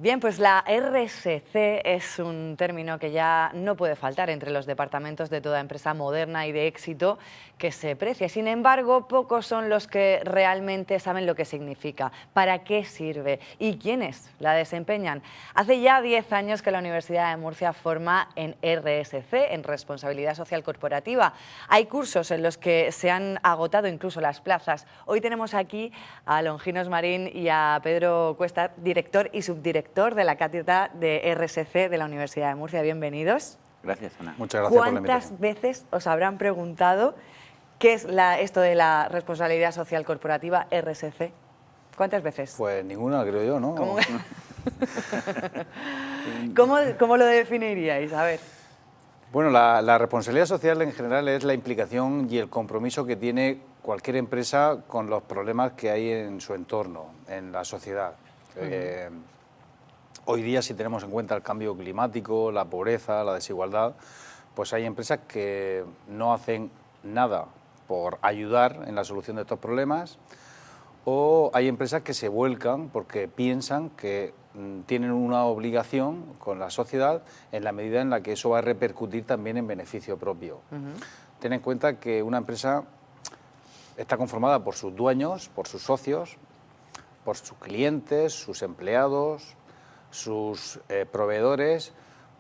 Bien, pues la RSC es un término que ya no puede faltar entre los departamentos de toda empresa moderna y de éxito que se precie. Sin embargo, pocos son los que realmente saben lo que significa, para qué sirve y quiénes la desempeñan. Hace ya 10 años que la Universidad de Murcia forma en RSC, en Responsabilidad Social Corporativa. Hay cursos en los que se han agotado incluso las plazas. Hoy tenemos aquí a Longinos Marín y a Pedro Cuesta, director y subdirector de la cátedra de RSC de la Universidad de Murcia. Bienvenidos. Gracias, Ana. Muchas gracias por la invitación. ¿Cuántas veces os habrán preguntado qué es esto de la responsabilidad social corporativa RSC? ¿Cuántas veces? Pues ninguna, creo yo, ¿no? ¿Cómo lo definiríais? A ver. Bueno, la responsabilidad social en general es la implicación y el compromiso que tiene cualquier empresa con los problemas que hay en su entorno, en la sociedad. Hoy día, si tenemos en cuenta el cambio climático, la pobreza, la desigualdad, pues hay empresas que no hacen nada por ayudar en la solución de estos problemas, o hay empresas que se vuelcan porque piensan que tienen una obligación con la sociedad en la medida en la que eso va a repercutir también en beneficio propio. Ten en cuenta que una empresa está conformada por sus dueños, por sus socios, por sus clientes, sus empleados, sus proveedores,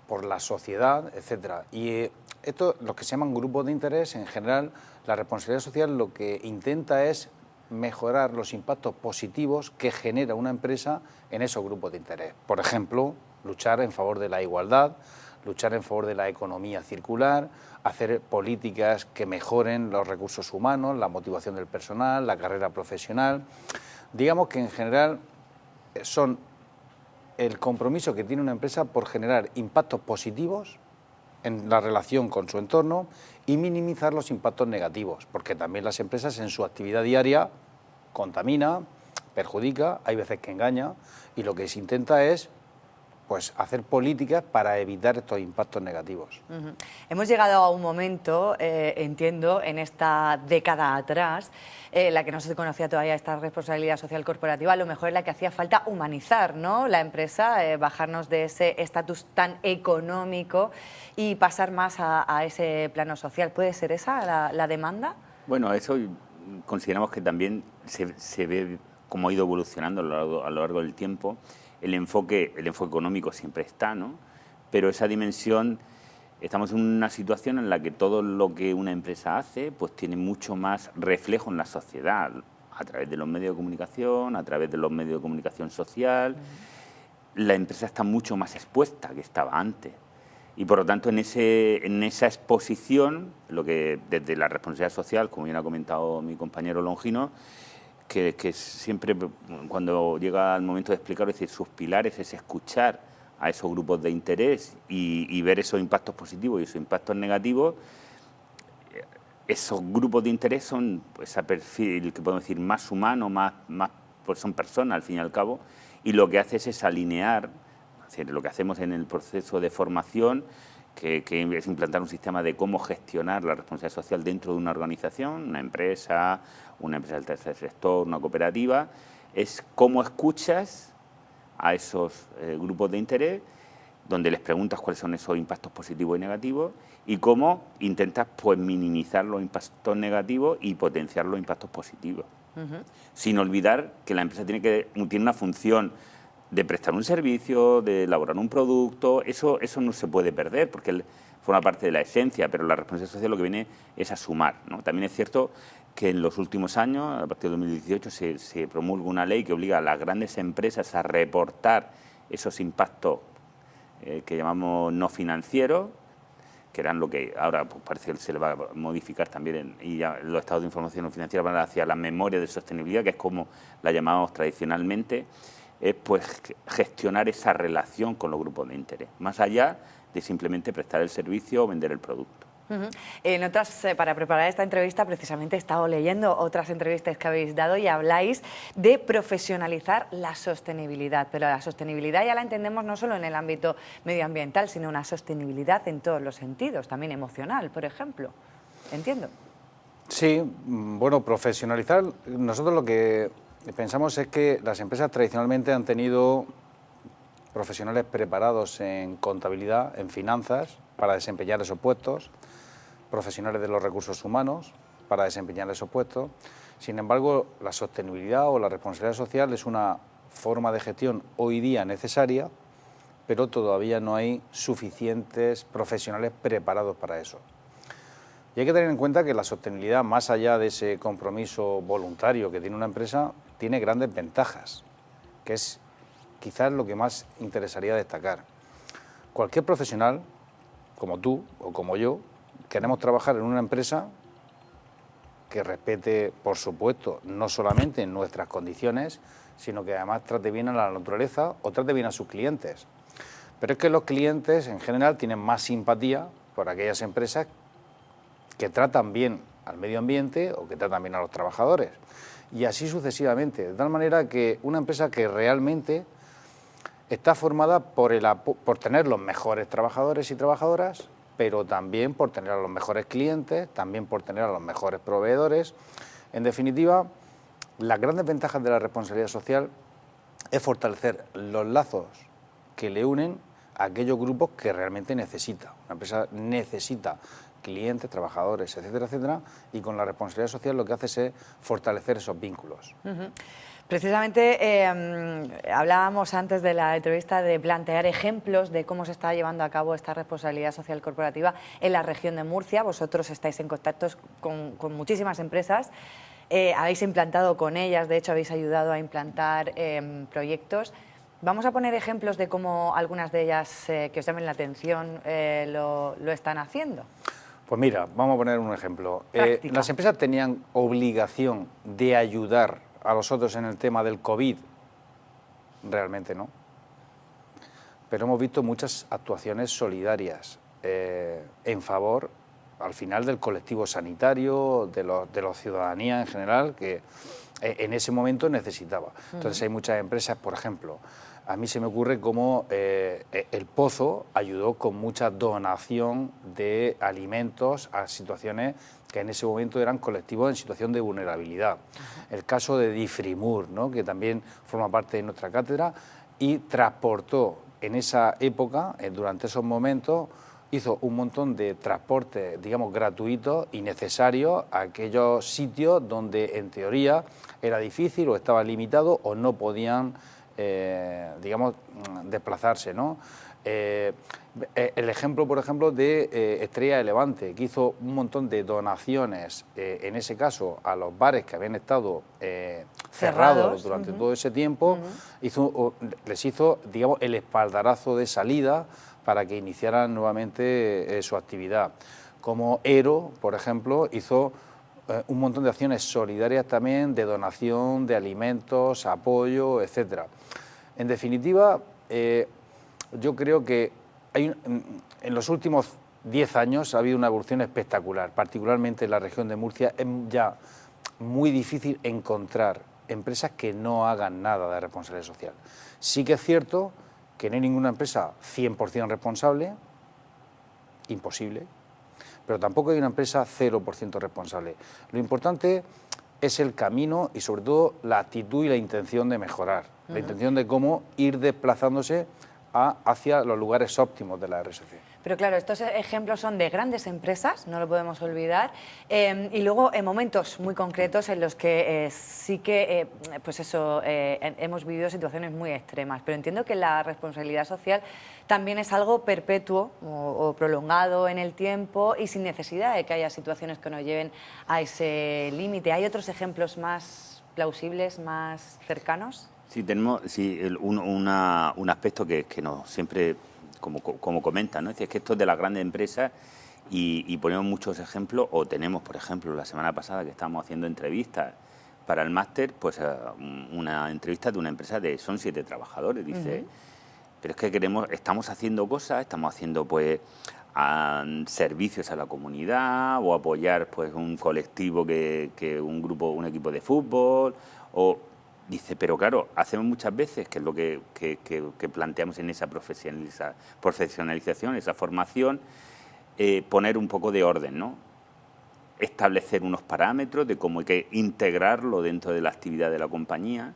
por la sociedad, etcétera. Y esto, los que se llaman grupos de interés, en general, la responsabilidad social lo que intenta es mejorar los impactos positivos que genera una empresa en esos grupos de interés. Por ejemplo, luchar en favor de la igualdad, luchar en favor de la economía circular, hacer políticas que mejoren los recursos humanos, la motivación del personal, la carrera profesional. Digamos que en general son el compromiso que tiene una empresa por generar impactos positivos en la relación con su entorno y minimizar los impactos negativos, porque también las empresas en su actividad diaria contamina, perjudica, hay veces que engaña, y lo que se intenta es pues hacer políticas para evitar estos impactos negativos. Hemos llegado a un momento, entiendo, en esta década atrás, la que no se conocía todavía esta responsabilidad social corporativa, a lo mejor es la que hacía falta humanizar, ¿no?, la empresa, bajarnos de ese estatus tan económico y pasar más a ese plano social. ¿Puede ser esa la demanda? Bueno, eso consideramos que también se ve cómo ha ido evolucionando a lo largo del tiempo. El enfoque económico siempre está, ¿no? Pero esa dimensión, estamos en una situación en la que todo lo que una empresa hace pues tiene mucho más reflejo en la sociedad, a través de los medios de comunicación, a través de los medios de comunicación social. La empresa está mucho más expuesta que estaba antes. Y por lo tanto, en esa exposición, lo que desde la responsabilidad social, como bien ha comentado mi compañero Longino, que siempre cuando llega el momento de explicarlo, es decir, sus pilares es escuchar a esos grupos de interés y ver esos impactos positivos y esos impactos negativos. Esos grupos de interés son pues, ese perfil que podemos decir más humano, pues son personas al fin y al cabo, y lo que hace es alinear, es decir, lo que hacemos en el proceso de formación, que es implantar un sistema de cómo gestionar la responsabilidad social dentro de una organización, una empresa del tercer sector, una cooperativa, es cómo escuchas a esos grupos de interés, donde les preguntas cuáles son esos impactos positivos y negativos y cómo intentas pues, minimizar los impactos negativos y potenciar los impactos positivos. Sin olvidar que la empresa tiene una función de prestar un servicio, de elaborar un producto, eso no se puede perder porque forma parte de la esencia, pero la responsabilidad social lo que viene es a sumar, ¿no? También es cierto que en los últimos años, a partir de 2018, se promulga una ley que obliga a las grandes empresas a reportar esos impactos que llamamos no financieros, que eran lo que ahora pues, parece que se le va a modificar también y ya los estados de información no financiera van hacia la memoria de sostenibilidad, que es como la llamamos tradicionalmente, es pues gestionar esa relación con los grupos de interés, más allá de simplemente prestar el servicio o vender el producto. Para preparar esta entrevista, precisamente he estado leyendo otras entrevistas que habéis dado y habláis de profesionalizar la sostenibilidad. Pero la sostenibilidad ya la entendemos no solo en el ámbito medioambiental, sino una sostenibilidad en todos los sentidos, también emocional, por ejemplo. ¿Entiendo? Sí, bueno, profesionalizar, nosotros lo que pensamos es que las empresas tradicionalmente han tenido profesionales preparados en contabilidad, en finanzas, para desempeñar esos puestos, profesionales de los recursos humanos para desempeñar esos puestos. Sin embargo, la sostenibilidad o la responsabilidad social es una forma de gestión hoy día necesaria, pero todavía no hay suficientes profesionales preparados para eso. Y hay que tener en cuenta que la sostenibilidad, más allá de ese compromiso voluntario que tiene una empresa, tiene grandes ventajas, que es quizás lo que más interesaría destacar. Cualquier profesional, como tú o como yo, queremos trabajar en una empresa que respete, por supuesto, no solamente nuestras condiciones, sino que además trate bien a la naturaleza o trate bien a sus clientes. Pero es que los clientes, en general, tienen más simpatía por aquellas empresas que tratan bien al medio ambiente o que tratan bien a los trabajadores. Y así sucesivamente, de tal manera que una empresa que realmente está formada por tener los mejores trabajadores y trabajadoras, pero también por tener a los mejores clientes, también por tener a los mejores proveedores. En definitiva, las grandes ventajas de la responsabilidad social es fortalecer los lazos que le unen a aquellos grupos que realmente necesita. Una empresa necesita clientes, trabajadores, etcétera, etcétera, y con la responsabilidad social lo que hace es fortalecer esos vínculos. Precisamente hablábamos antes de la entrevista de plantear ejemplos de cómo se está llevando a cabo esta responsabilidad social corporativa en la región de Murcia. Vosotros estáis en contacto con muchísimas empresas, habéis implantado con ellas, de hecho habéis ayudado a implantar proyectos. Vamos a poner ejemplos de cómo algunas de ellas que os llamen la atención lo están haciendo. Pues mira, vamos a poner un ejemplo. Las empresas tenían obligación de ayudar a los otros en el tema del COVID, realmente no. Pero hemos visto muchas actuaciones solidarias en favor, al final, del colectivo sanitario, de la ciudadanía en general, que en ese momento necesitaba. Entonces hay muchas empresas, por ejemplo, a mí se me ocurre cómo el Pozo ayudó con mucha donación de alimentos a situaciones que en ese momento eran colectivos en situación de vulnerabilidad. El caso de Difrimur, ¿no?, que también forma parte de nuestra cátedra, y transportó en esa época, durante esos momentos, hizo un montón de transportes, digamos, gratuitos y necesarios a aquellos sitios donde, en teoría, era difícil o estaba limitado o no podían, digamos, desplazarse, ¿no? El ejemplo, por ejemplo, de Estrella de Levante, que hizo un montón de donaciones, en ese caso, a los bares que habían estado cerrados durante todo ese tiempo, les hizo, digamos, el espaldarazo de salida para que iniciaran nuevamente su actividad. Como Ero, por ejemplo, hizo un montón de acciones solidarias también, de donación de alimentos, apoyo, etcétera. En definitiva, yo creo que en los últimos 10 años ha habido una evolución espectacular, particularmente en la región de Murcia. Es ya muy difícil encontrar empresas que no hagan nada de responsabilidad social. Sí que es cierto que no hay ninguna empresa 100% responsable, imposible, pero tampoco hay una empresa 0% responsable. Lo importante es el camino y, sobre todo, la actitud y la intención de mejorar, la intención de cómo ir desplazándose hacia los lugares óptimos de la RSC. Pero claro, estos ejemplos son de grandes empresas, no lo podemos olvidar, y luego en momentos muy concretos en los que sí que, pues eso, hemos vivido situaciones muy extremas, pero entiendo que la responsabilidad social también es algo perpetuo o prolongado en el tiempo y sin necesidad de que haya situaciones que nos lleven a ese límite. ¿Hay otros ejemplos más plausibles, más cercanos? Sí, tenemos un aspecto que nos siempre, como comentan, ¿no? Es decir, es que esto es de las grandes empresas y ponemos muchos ejemplos, o tenemos, por ejemplo, la semana pasada que estábamos haciendo entrevistas para el máster, pues una entrevista de una empresa son 7 trabajadores, dice, pero es que estamos haciendo cosas, estamos haciendo pues servicios a la comunidad o apoyar pues un colectivo un equipo de fútbol, o dice, pero claro, hacemos muchas veces, que es lo que planteamos en esa profesionalización, esa formación, poner un poco de orden, ¿no? Establecer unos parámetros de cómo hay que integrarlo dentro de la actividad de la compañía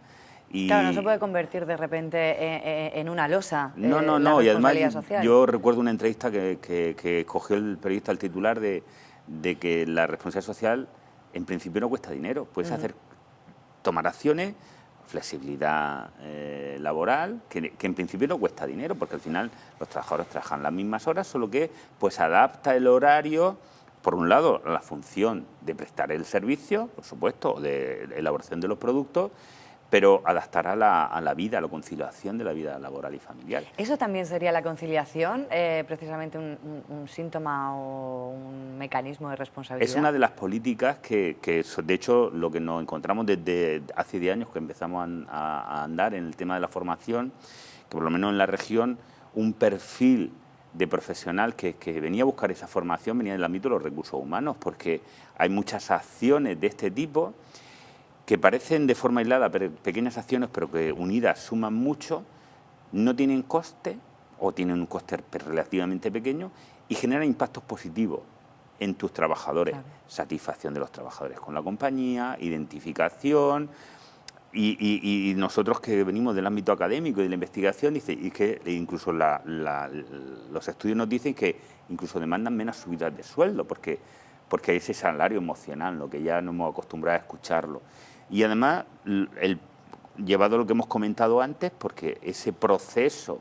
Claro, no se puede convertir de repente en una losa. No, y además yo recuerdo una entrevista que cogió el periodista al titular de que la responsabilidad social en principio no cuesta dinero. Puedes tomar acciones, flexibilidad laboral, que en principio no cuesta dinero, porque al final los trabajadores trabajan las mismas horas, solo que pues adapta el horario, por un lado, a la función de prestar el servicio, por supuesto, de elaboración de los productos, pero adaptar a la vida, a la conciliación de la vida laboral y familiar. ¿Eso también sería la conciliación, precisamente un síntoma o un mecanismo de responsabilidad? Es una de las políticas que de hecho, lo que nos encontramos desde hace 10 años que empezamos a andar en el tema de la formación, que por lo menos en la región, un perfil de profesional que venía a buscar esa formación venía del ámbito de los recursos humanos, porque hay muchas acciones de este tipo que parecen de forma aislada pequeñas acciones, pero que unidas suman mucho, no tienen coste o tienen un coste relativamente pequeño y generan impactos positivos en tus trabajadores. Claro. Satisfacción de los trabajadores con la compañía, identificación y nosotros que venimos del ámbito académico y de la investigación, y que incluso los estudios nos dicen que incluso demandan menos subidas de sueldo porque hay ese salario emocional, lo que ya no hemos acostumbrado a escucharlo. Y además, llevado a lo que hemos comentado antes, porque ese proceso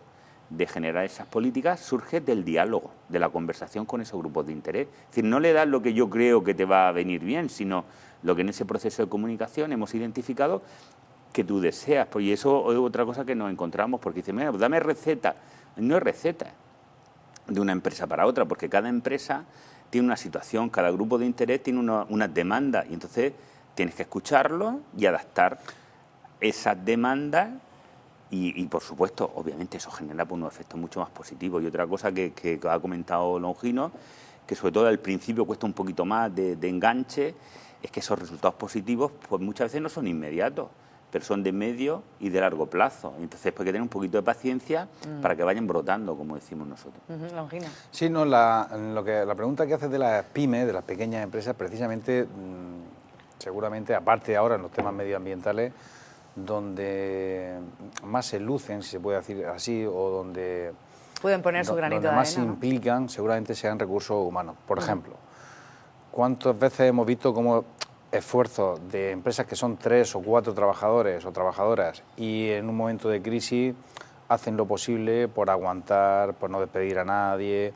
de generar esas políticas surge del diálogo, de la conversación con esos grupos de interés. Es decir, no le das lo que yo creo que te va a venir bien, sino lo que en ese proceso de comunicación hemos identificado que tú deseas. Pues, y eso es otra cosa que nos encontramos, porque dicen, mira, dame receta. No es receta de una empresa para otra, porque cada empresa tiene una situación, cada grupo de interés tiene unas demandas, y entonces tienes que escucharlo y adaptar esas demandas y por supuesto, obviamente eso genera pues, unos efectos mucho más positivos. Y otra cosa que ha comentado Longino, que sobre todo al principio cuesta un poquito más de enganche, es que esos resultados positivos pues muchas veces no son inmediatos, pero son de medio y de largo plazo. Entonces pues, hay que tener un poquito de paciencia para que vayan brotando, como decimos nosotros. Longino. Sí, no, la pregunta que haces de las pymes, de las pequeñas empresas, precisamente... seguramente, aparte ahora en los temas medioambientales, donde más se lucen, si se puede decir así, o donde pueden poner su granito de arena, más se implican, seguramente sean recursos humanos. Por ejemplo, ¿cuántas veces hemos visto cómo esfuerzos de empresas que son 3 o 4 trabajadores o trabajadoras y en un momento de crisis hacen lo posible por aguantar, por no despedir a nadie?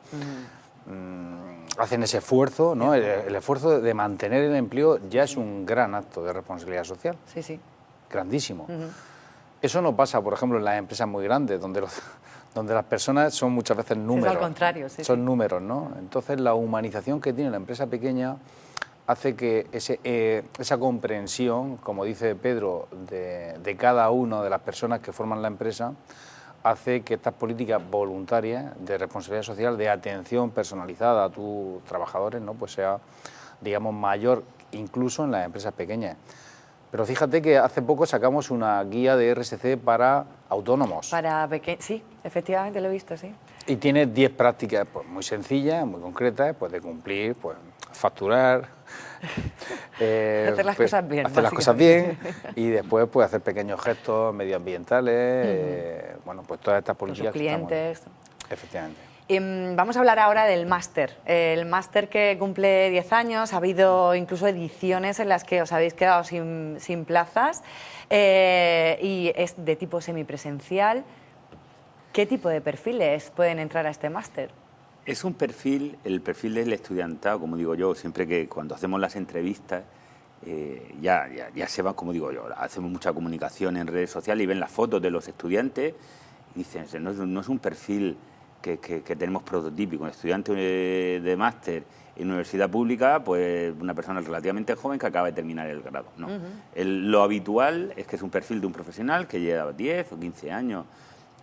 Hacen ese esfuerzo, ¿no? El esfuerzo de mantener el empleo ya es un gran acto de responsabilidad social. Sí, sí. Grandísimo. Eso no pasa, por ejemplo, en las empresas muy grandes, donde las personas son muchas veces números. Es al contrario, sí. Son números, ¿no? Entonces, la humanización que tiene la empresa pequeña hace que esa comprensión, como dice Pedro, de cada una de las personas que forman la empresa, hace que estas políticas voluntarias de responsabilidad social, de atención personalizada a tus trabajadores, ¿no? Pues sea, digamos, mayor incluso en las empresas pequeñas. Pero fíjate que hace poco sacamos una guía de RSC para autónomos. Sí, efectivamente lo he visto, sí. Y tiene 10 prácticas pues, muy sencillas, muy concretas, pues de cumplir, pues facturar, hacer las cosas bien. Hacer las cosas bien y después pues hacer pequeños gestos medioambientales, bueno, pues todas estas políticas. Con sus clientes. Efectivamente. Vamos a hablar ahora del máster. El máster que cumple 10 años, ha habido incluso ediciones en las que os habéis quedado sin plazas y es de tipo semipresencial. ¿Qué tipo de perfiles pueden entrar a este máster? Es un perfil, el perfil del estudiantado, como digo yo, siempre que cuando hacemos las entrevistas, ya se va, como digo yo, hacemos mucha comunicación en redes sociales y ven las fotos de los estudiantes y dicen, no es un perfil que tenemos prototípico, un estudiante de máster en universidad pública, pues una persona relativamente joven que acaba de terminar el grado. No. Lo habitual es que es un perfil de un profesional que lleva 10 o 15 años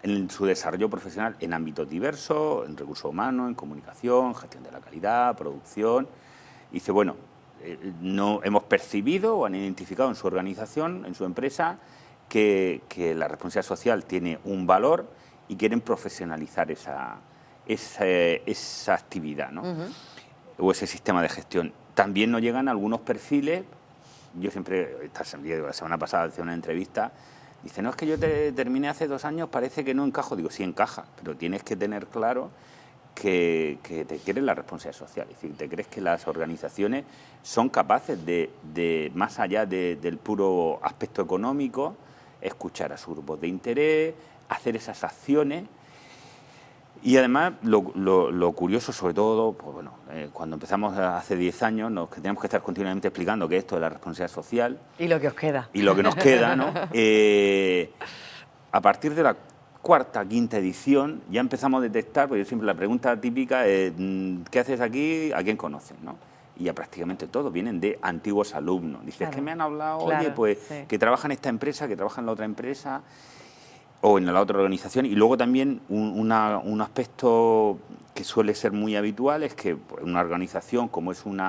en su desarrollo profesional en ámbitos diversos, en recursos humanos, en comunicación, gestión de la calidad, producción. Y dice, bueno, no hemos percibido o han identificado en su organización, en su empresa, que la responsabilidad social tiene un valor y quieren profesionalizar esa actividad, ¿no? O ese sistema de gestión. También nos llegan algunos perfiles. Yo siempre, la semana pasada, hice una entrevista Dice, no, es que yo terminé hace 2 años, parece que no encajo. Digo, sí encaja, pero tienes que tener claro que te quieres la responsabilidad social. Es decir, te crees que las organizaciones son capaces de más allá del puro aspecto económico, escuchar a sus grupos de interés, hacer esas acciones. Y además, lo curioso, sobre todo, pues bueno, cuando empezamos hace 10 años, que teníamos que estar continuamente explicando que esto es la responsabilidad social. Y lo que os queda. Y lo que nos queda, ¿no? A partir de la 4ª, 5ª edición, ya empezamos a detectar, porque yo siempre la pregunta típica es, ¿qué haces aquí? ¿A quién conoces? ¿No? Y ya prácticamente todos vienen de antiguos alumnos. Dices, claro, que me han hablado, claro, oye, pues sí, que trabaja en esta empresa, que trabaja en la otra empresa, o en la otra organización. Y luego también un aspecto que suele ser muy habitual es que una organización, como es un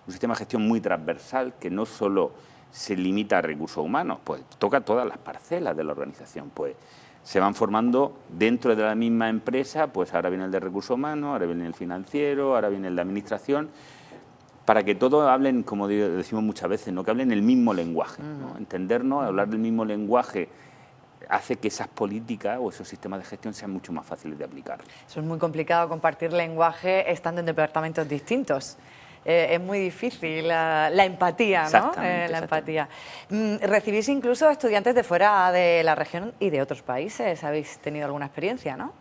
sistema de gestión muy transversal, que no solo se limita a recursos humanos, pues toca todas las parcelas de la organización, pues se van formando dentro de la misma empresa, pues ahora viene el de recursos humanos, ahora viene el financiero, ahora viene el de administración, para que todos hablen, como decimos muchas veces, ¿no? Que hablen el mismo lenguaje, ¿no? Entendernos, hablar del mismo lenguaje hace que esas políticas o esos sistemas de gestión sean mucho más fáciles de aplicar. Eso es muy complicado, compartir lenguaje estando en departamentos distintos. Es muy difícil la empatía, ¿no? Exactamente, La empatía. Recibís incluso estudiantes de fuera de la región y de otros países. ¿Habéis tenido alguna experiencia, no?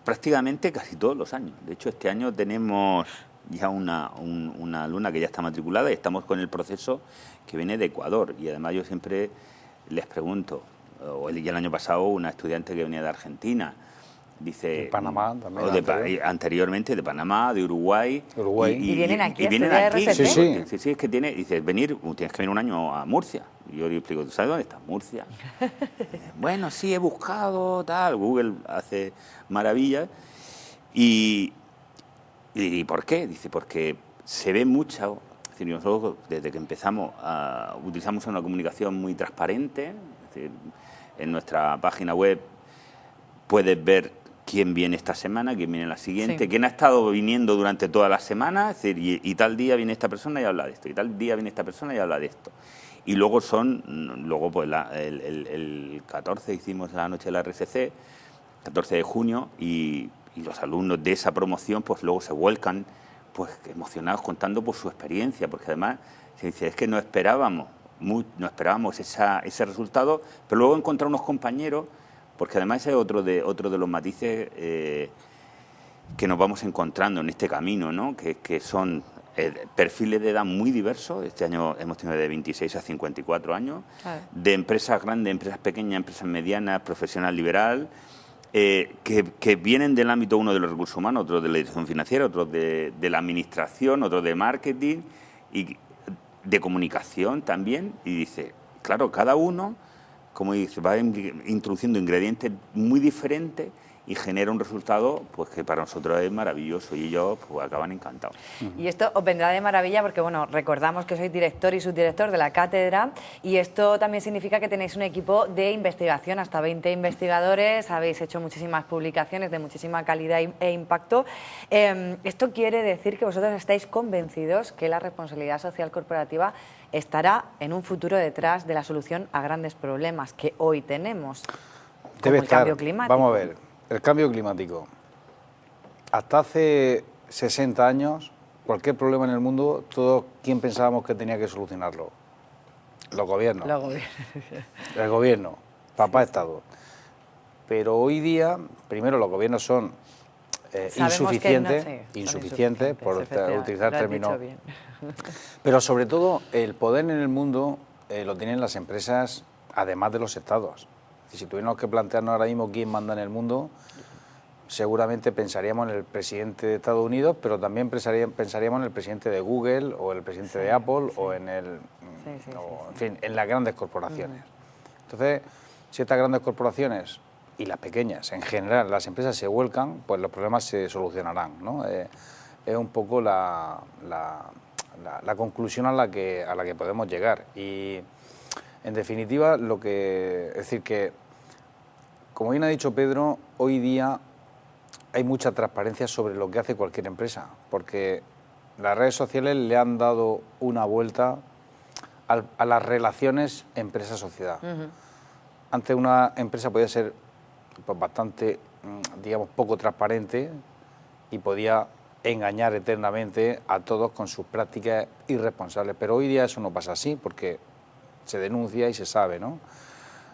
Prácticamente casi todos los años. De hecho, este año tenemos ya una alumna que ya está matriculada y estamos con el proceso que viene de Ecuador. Y además yo siempre les pregunto, o el año pasado una estudiante que venía de Argentina, dice... De Panamá también. Anteriormente de Panamá, de Uruguay. ¿Y vienen aquí a vienen estudiar aquí. RSC? Sí, es que tienes que venir un año a Murcia. Y yo le explico, ¿tú sabes dónde está Murcia? Bueno, sí, he buscado, tal, Google hace maravillas. ¿Y por qué? Dice, porque se ve mucho, es decir, nosotros desde que empezamos utilizamos una comunicación muy transparente, es decir, en nuestra página web puedes ver quién viene esta semana, quién viene la siguiente, sí, quién ha estado viniendo durante toda la semana, es decir, y tal día viene esta persona y habla de esto, y tal día viene esta persona y habla de esto. Y luego pues el 14 hicimos la noche de la RSC, 14 de junio, y los alumnos de esa promoción pues luego se vuelcan pues emocionados contando por su experiencia, porque además se dice, es que no esperábamos ese resultado, pero luego encontrar unos compañeros, porque además ese es otro de los matices que nos vamos encontrando en este camino, ¿no? Que son perfiles de edad muy diversos. Este año hemos tenido de 26 a 54 años, claro, de empresas grandes, empresas pequeñas, empresas medianas, profesional liberal, que vienen del ámbito, uno de los recursos humanos, otro de la dirección financiera, otro de la administración, otro de marketing y de comunicación también. Y dice, claro, cada uno, como dice, va introduciendo ingredientes muy diferentes y genera un resultado pues que para nosotros es maravilloso y ellos pues acaban encantados. Y esto os vendrá de maravilla porque, bueno, recordamos que sois director y subdirector de la cátedra y esto también significa que tenéis un equipo de investigación, hasta 20 investigadores, habéis hecho muchísimas publicaciones de muchísima calidad e impacto. Esto quiere decir que vosotros estáis convencidos que la responsabilidad social corporativa estará en un futuro detrás de la solución a grandes problemas que hoy tenemos, como el cambio climático. Vamos a ver. El cambio climático. Hasta hace 60 años, cualquier problema en el mundo, todos, ¿quién pensábamos que tenía que solucionarlo? Los gobiernos. El gobierno, papá Estado. Pero hoy día, primero, los gobiernos son insuficientes, por utilizar términos. Pero sobre todo, el poder en el mundo lo tienen las empresas, además de los estados. Si tuviéramos que plantearnos ahora mismo quién manda en el mundo, seguramente pensaríamos en el presidente de Estados Unidos, pero también pensaríamos en el presidente de Google o el presidente de Apple o en en fin, en las grandes corporaciones. Entonces, si estas grandes corporaciones y las pequeñas, en general, las empresas se vuelcan, pues los problemas se solucionarán, ¿no? Es un poco la conclusión a la que podemos llegar. Y en definitiva, es decir, que, como bien ha dicho Pedro, hoy día hay mucha transparencia sobre lo que hace cualquier empresa, porque las redes sociales le han dado una vuelta a las relaciones empresa-sociedad. antes una empresa podía ser pues, bastante, digamos, poco transparente y podía engañar eternamente a todos con sus prácticas irresponsables. Pero hoy día eso no pasa así, porque se denuncia y se sabe, ¿no?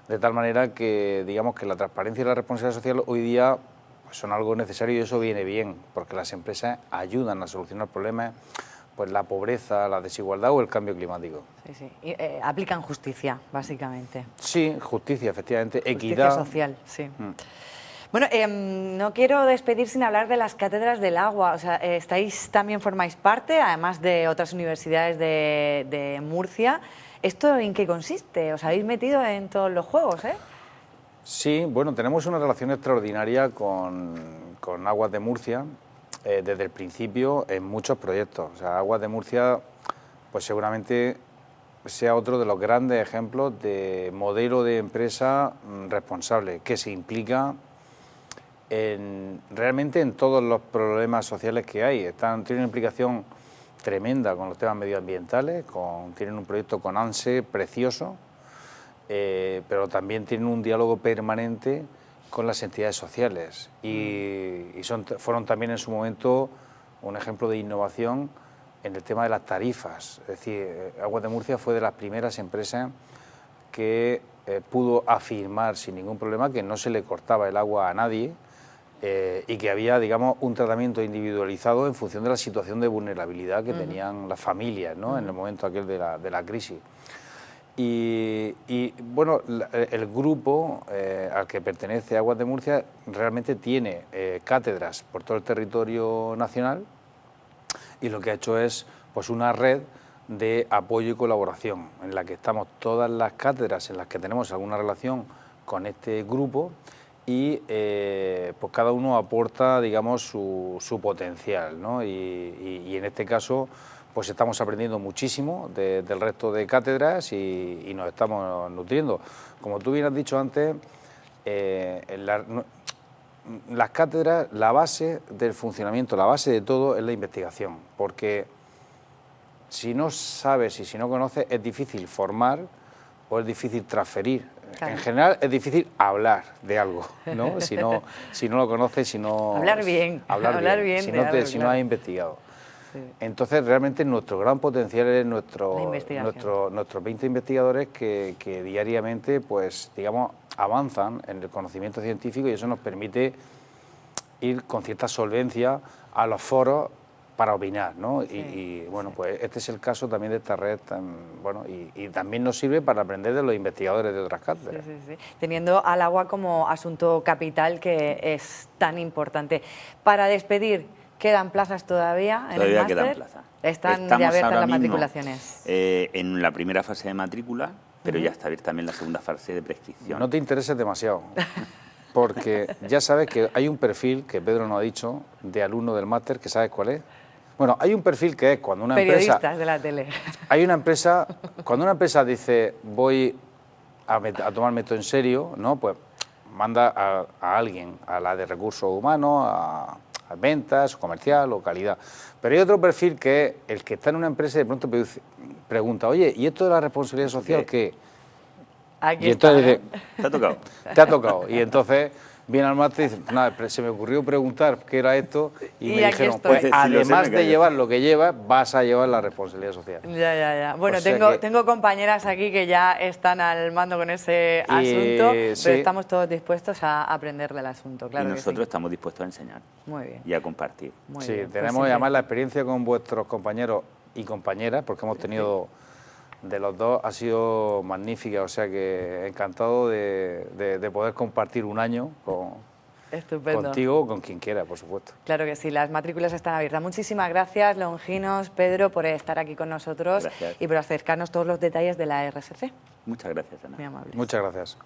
De tal manera que, digamos, que la transparencia y la responsabilidad social hoy día pues, son algo necesario y eso viene bien, porque las empresas ayudan a solucionar problemas, pues la pobreza, la desigualdad o el cambio climático. Sí, sí. Y, aplican justicia, básicamente. Sí, justicia, efectivamente, Justicia equidad. social, sí. Bueno, no quiero despedir sin hablar de las cátedras del agua. O sea, también formáis parte, además de otras universidades de Murcia. ¿Esto en qué consiste? ¿Os habéis metido en todos los juegos, eh? Sí, bueno, tenemos una relación extraordinaria con Aguas de Murcia desde el principio en muchos proyectos. O sea, Aguas de Murcia, pues seguramente sea otro de los grandes ejemplos de modelo de empresa responsable, que se implica realmente en todos los problemas sociales que hay. Tienen una implicación tremenda con los temas medioambientales, tienen un proyecto con ANSE precioso, pero también tienen un diálogo permanente con las entidades sociales y fueron también en su momento un ejemplo de innovación en el tema de las tarifas. Es decir, Aguas de Murcia fue de las primeras empresas que pudo afirmar sin ningún problema que no se le cortaba el agua a nadie y que había, digamos, un tratamiento individualizado en función de la situación de vulnerabilidad que tenían las familias, ¿no? En el momento aquel de la crisis. Y bueno, el grupo al que pertenece Aguas de Murcia realmente tiene cátedras por todo el territorio nacional y lo que ha hecho es pues una red de apoyo y colaboración en la que estamos todas las cátedras en las que tenemos alguna relación con este grupo y pues cada uno aporta, digamos, su potencial, ¿no? Y en este caso pues estamos aprendiendo muchísimo del resto de cátedras y nos estamos nutriendo. Como tú bien has dicho antes, las cátedras, la base del funcionamiento, la base de todo es la investigación, porque si no sabes y si no conoces es difícil formar o es difícil transferir. Claro. En general es difícil hablar de algo, ¿no? Si no lo conoces, si no... Hablar bien, si no has investigado. Sí. Entonces, realmente nuestro gran potencial es nuestros 20 investigadores que diariamente, pues, digamos, avanzan en el conocimiento científico y eso nos permite ir con cierta solvencia a los foros para opinar, ¿no? Sí, y bueno, sí. Pues este es el caso también de esta red, bueno, y también nos sirve para aprender de los investigadores de otras cátedras. Sí. Teniendo al agua como asunto capital que es tan importante. Para despedir, ¿quedan plazas todavía en el máster? Quedan plazas. Están ya abiertas las matriculaciones. En la primera fase de matrícula, pero ya está abierta también la segunda fase de prescripción. No te intereses demasiado, porque ya sabes que hay un perfil, que Pedro nos ha dicho, de alumno del máster, que sabes cuál es. Bueno, hay un perfil que es cuando una periodistas empresa... de la tele. Hay una empresa, cuando una empresa dice, voy a tomarme esto en serio, ¿no? Pues manda a alguien, a la de recursos humanos, a ventas, comercial o calidad. Pero hay otro perfil que es el que está en una empresa y de pronto pregunta, oye, ¿y esto de la responsabilidad social qué? Aquí y entonces está, dice, ¿te ha tocado? Te ha tocado. Y entonces viene al máster y dice, nada, se me ocurrió preguntar qué era esto y me dijeron, pues además de llevar lo que llevas, vas a llevar la responsabilidad social. Ya. Bueno, tengo compañeras aquí que ya están al mando con ese asunto, pero estamos todos dispuestos a aprender del asunto, claro. Y nosotros estamos dispuestos a enseñar. Muy bien. Y a compartir. Muy bien. Tenemos pues además la experiencia con vuestros compañeros y compañeras, porque hemos tenido... de los dos ha sido magnífica, o sea que encantado de poder compartir un año contigo o con quien quiera, por supuesto. Claro que sí, las matrículas están abiertas. Muchísimas gracias, Longinos, Pedro, por estar aquí con nosotros y por acercarnos todos los detalles de la RSC. Muchas gracias, Ana. Muy amables. Muchas gracias.